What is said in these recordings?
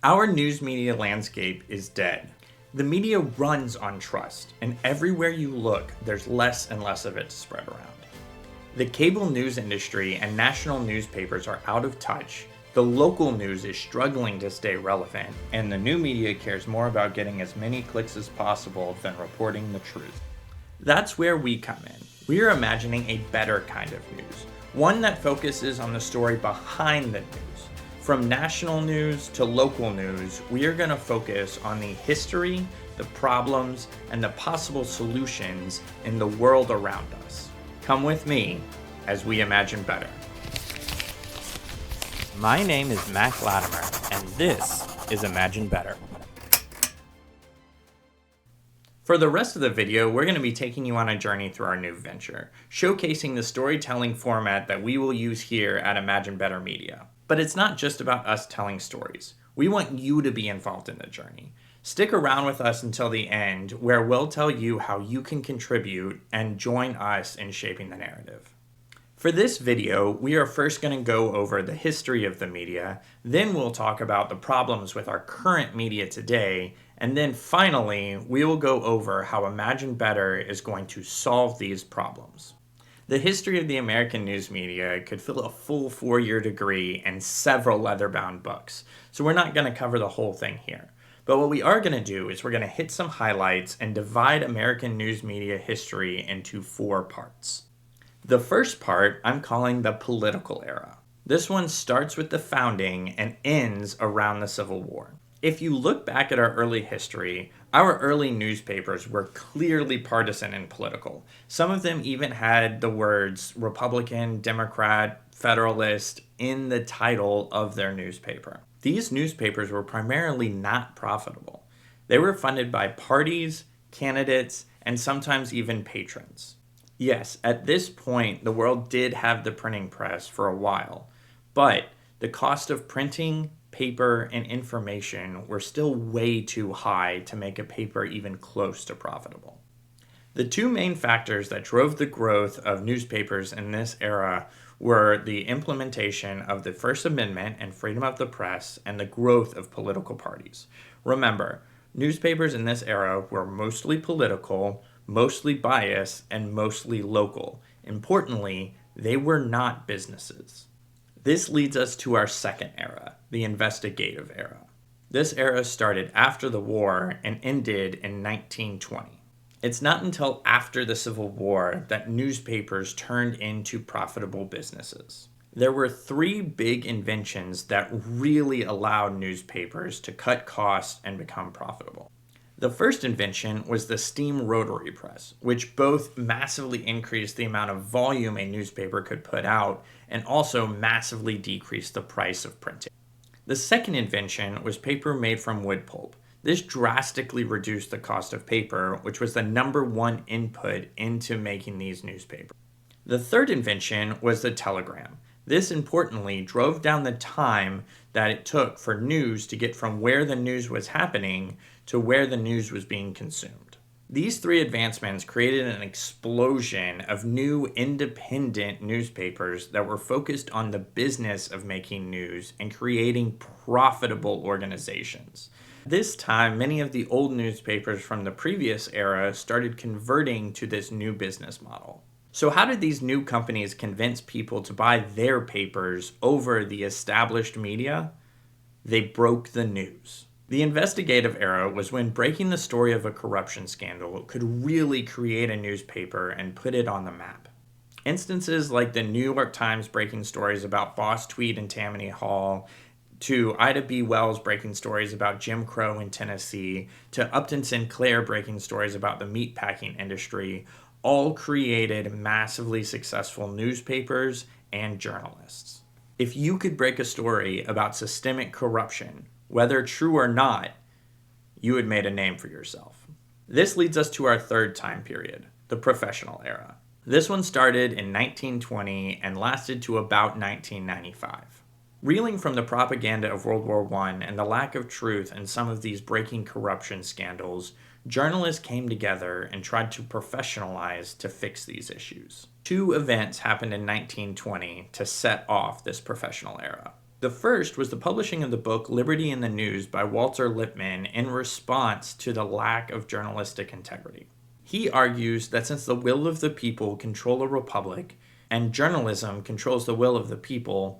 Our news media landscape is dead. The media runs on trust, and everywhere you look, there's less and less of it to spread around. The cable news industry and national newspapers are out of touch, the local news is struggling to stay relevant, and the new media cares more about getting as many clicks as possible than reporting the truth. That's where we come in. We are imagining a better kind of news, one that focuses on the story behind the news. From national news to local news, we are going to focus on the history, the problems, and the possible solutions in the world around us. Come with me as we imagine better. My name is Mac Latimer, and this is Imagine Better. For the rest of the video, we're going to be taking you on a journey through our new venture, showcasing the storytelling format that we will use here at Imagine Better Media. But it's not just about us telling stories. We want you to be involved in the journey. Stick around with us until the end, where we'll tell you how you can contribute and join us in shaping the narrative. For this video, we are first going to go over the history of the media, then we'll talk about the problems with our current media today, and then finally, we will go over how Imagine Better is going to solve these problems. The history of the American news media could fill a full 4-year degree and several leather-bound books, so we're not going to cover the whole thing here. But what we are going to do is we're going to hit some highlights and divide American news media history into 4 parts. The first part I'm calling the political era. This one starts with the founding and ends around the Civil War. If you look back at our early history, our early newspapers were clearly partisan and political. Some of them even had the words Republican, Democrat, Federalist in the title of their newspaper. These newspapers were primarily not profitable. They were funded by parties, candidates, and sometimes even patrons. Yes, at this point, the world did have the printing press for a while, but the cost of printing, paper, and information were still way too high to make a paper even close to profitable. The 2 main factors that drove the growth of newspapers in this era were the implementation of the First Amendment and freedom of the press and the growth of political parties. Remember, newspapers in this era were mostly political, mostly biased, and mostly local. Importantly, they were not businesses. This leads us to our second era, the Investigative Era. This era started after the war and ended in 1920. It's not until after the Civil War that newspapers turned into profitable businesses. There were 3 big inventions that really allowed newspapers to cut costs and become profitable. The first invention was the steam rotary press, which both massively increased the amount of volume a newspaper could put out and also massively decreased the price of printing. The second invention was paper made from wood pulp. This drastically reduced the cost of paper, which was the #1 input into making these newspapers. The third invention was the telegram. This importantly drove down the time that it took for news to get from where the news was happening to where the news was being consumed. These 3 advancements created an explosion of new independent newspapers that were focused on the business of making news and creating profitable organizations. This time, many of the old newspapers from the previous era started converting to this new business model. So how did these new companies convince people to buy their papers over the established media? They broke the news. The investigative era was when breaking the story of a corruption scandal could really create a newspaper and put it on the map. Instances like the New York Times breaking stories about Boss Tweed and Tammany Hall, to Ida B. Wells breaking stories about Jim Crow in Tennessee, to Upton Sinclair breaking stories about the meatpacking industry, all created massively successful newspapers and journalists. If you could break a story about systemic corruption, whether true or not, you had made a name for yourself. This leads us to our third time period, the professional era. This one started in 1920 and lasted to about 1995. Reeling from the propaganda of World War I and the lack of truth in some of these breaking corruption scandals, journalists came together and tried to professionalize to fix these issues. 2 events happened in 1920 to set off this professional era. The first was the publishing of the book Liberty in the News by Walter Lippmann in response to the lack of journalistic integrity. He argues that since the will of the people control a republic and journalism controls the will of the people,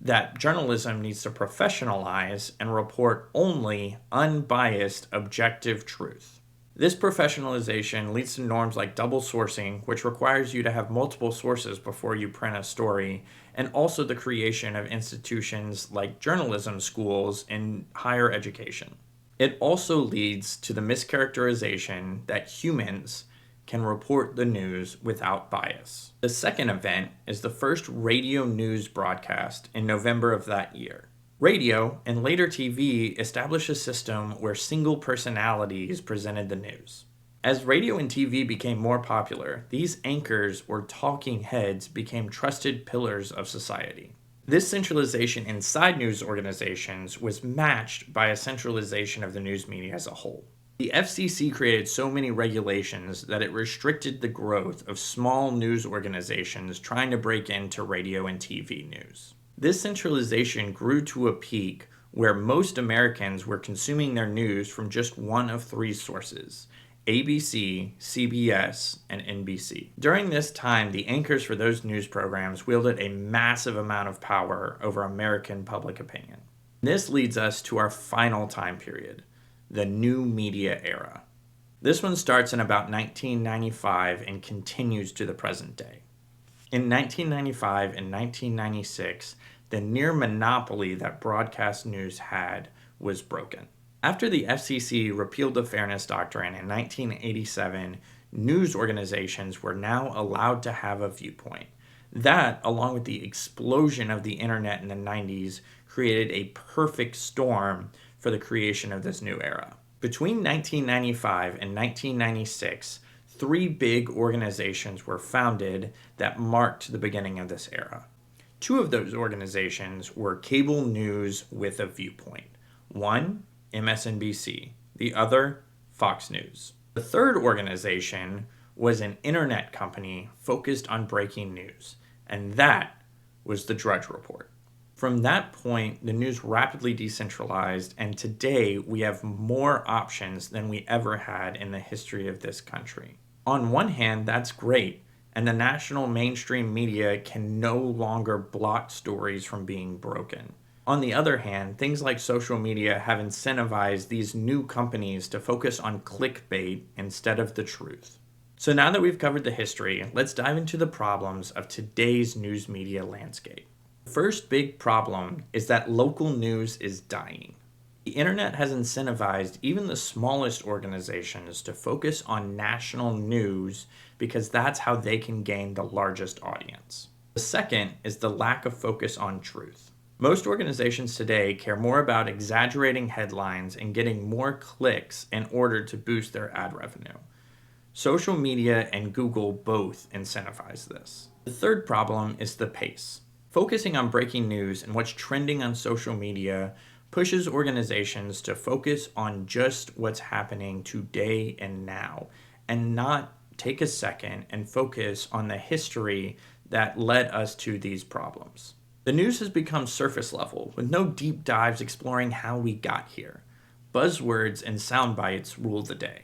that journalism needs to professionalize and report only unbiased, objective truth. This professionalization leads to norms like double sourcing, which requires you to have multiple sources before you print a story, and also the creation of institutions like journalism schools in higher education. It also leads to the mischaracterization that humans can report the news without bias. The second event is the first radio news broadcast in November of that year. Radio, and later TV, established a system where single personalities presented the news. As radio and TV became more popular, these anchors or talking heads became trusted pillars of society. This centralization inside news organizations was matched by a centralization of the news media as a whole. The FCC created so many regulations that it restricted the growth of small news organizations trying to break into radio and TV news. This centralization grew to a peak where most Americans were consuming their news from just one of three sources: ABC, CBS, and NBC. During this time, the anchors for those news programs wielded a massive amount of power over American public opinion. This leads us to our final time period, the new media era. This one starts in about 1995 and continues to the present day. In 1995 and 1996, the near monopoly that broadcast news had was broken. After the FCC repealed the Fairness Doctrine in 1987, news organizations were now allowed to have a viewpoint. That, along with the explosion of the internet in the 90s, created a perfect storm for the creation of this new era. Between 1995 and 1996, three big organizations were founded that marked the beginning of this era. Two of those organizations were cable news with a viewpoint. One, MSNBC. The other, Fox News. The third organization was an internet company focused on breaking news, and that was the Drudge Report. From that point, the news rapidly decentralized, and today we have more options than we ever had in the history of this country. On one hand, that's great, and the national mainstream media can no longer block stories from being broken. On the other hand, things like social media have incentivized these new companies to focus on clickbait instead of the truth. So now that we've covered the history, let's dive into the problems of today's news media landscape. The first big problem is that local news is dying. The internet has incentivized even the smallest organizations to focus on national news because that's how they can gain the largest audience. The second is the lack of focus on truth. Most organizations today care more about exaggerating headlines and getting more clicks in order to boost their ad revenue. Social media and Google both incentivize this. The third problem is the pace. Focusing on breaking news and what's trending on social media pushes organizations to focus on just what's happening today and now, and not take a second and focus on the history that led us to these problems. The news has become surface level, with no deep dives exploring how we got here. Buzzwords and sound bites rule the day.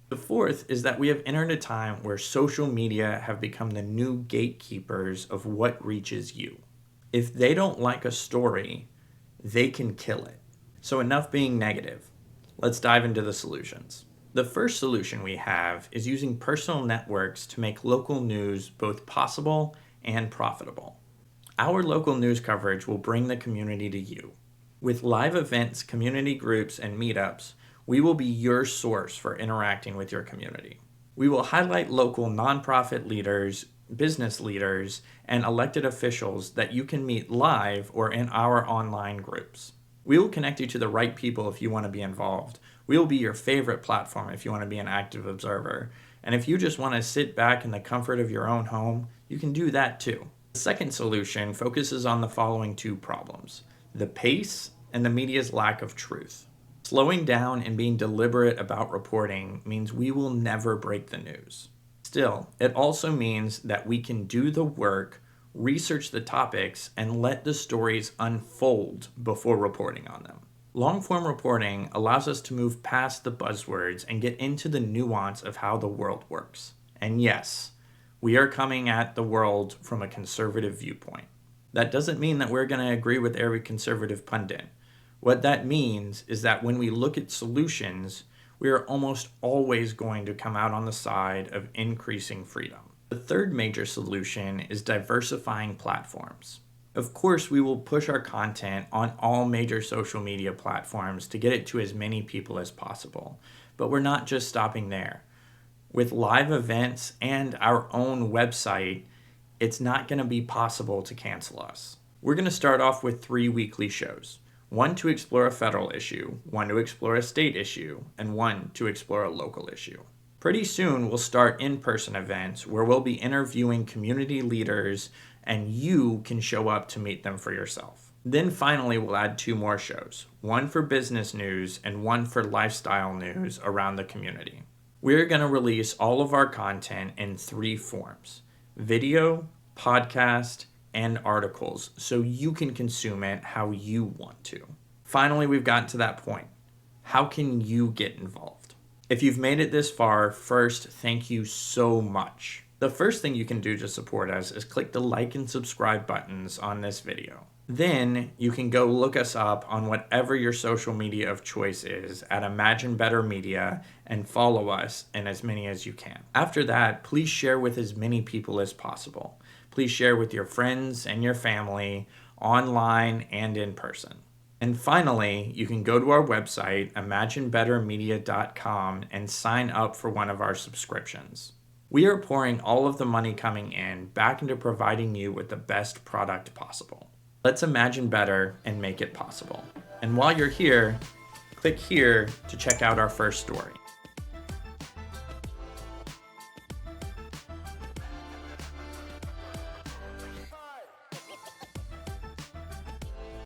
The fourth is that we have entered a time where social media have become the new gatekeepers of what reaches you. If they don't like a story, they can kill it. So enough being negative. Let's dive into the solutions. The first solution we have is using personal networks to make local news both possible and profitable. Our local news coverage will bring the community to you. With live events, community groups, and meetups, we will be your source for interacting with your community. We will highlight local nonprofit leaders, business leaders, and elected officials that you can meet live or in our online groups. We will connect you to the right people if you want to be involved. We will be your favorite platform if you want to be an active observer. And if you just want to sit back in the comfort of your own home, you can do that too. The second solution focuses on the following two problems: the pace and the media's lack of truth. Slowing down and being deliberate about reporting means we will never break the news. Still, it also means that we can do the work research the topics, and let the stories unfold before reporting on them. Long-form reporting allows us to move past the buzzwords and get into the nuance of how the world works. And yes, we are coming at the world from a conservative viewpoint. That doesn't mean that we're going to agree with every conservative pundit. What that means is that when we look at solutions, we are almost always going to come out on the side of increasing freedom. The third major solution is diversifying platforms. Of course, we will push our content on all major social media platforms to get it to as many people as possible. But we're not just stopping there. With live events and our own website, it's not going to be possible to cancel us. We're going to start off with 3 weekly shows. 1 to explore a federal issue, 1 to explore a state issue, and 1 to explore a local issue. Pretty soon, we'll start in-person events where we'll be interviewing community leaders and you can show up to meet them for yourself. Then finally, we'll add 2 more shows, 1 for business news and 1 for lifestyle news around the community. We're going to release all of our content in 3 forms: video, podcast, and articles, so you can consume it how you want to. Finally, we've gotten to that point. How can you get involved? If you've made it this far, first, thank you so much. The first thing you can do to support us is click the like and subscribe buttons on this video. Then you can go look us up on whatever your social media of choice is at Imagine Better Media and follow us in as many as you can. After that, please share with as many people as possible. Please share with your friends and your family, online and in person. And finally, you can go to our website, imaginebettermedia.com, and sign up for one of our subscriptions. We are pouring all of the money coming in back into providing you with the best product possible. Let's imagine better and make it possible. And while you're here, click here to check out our first story.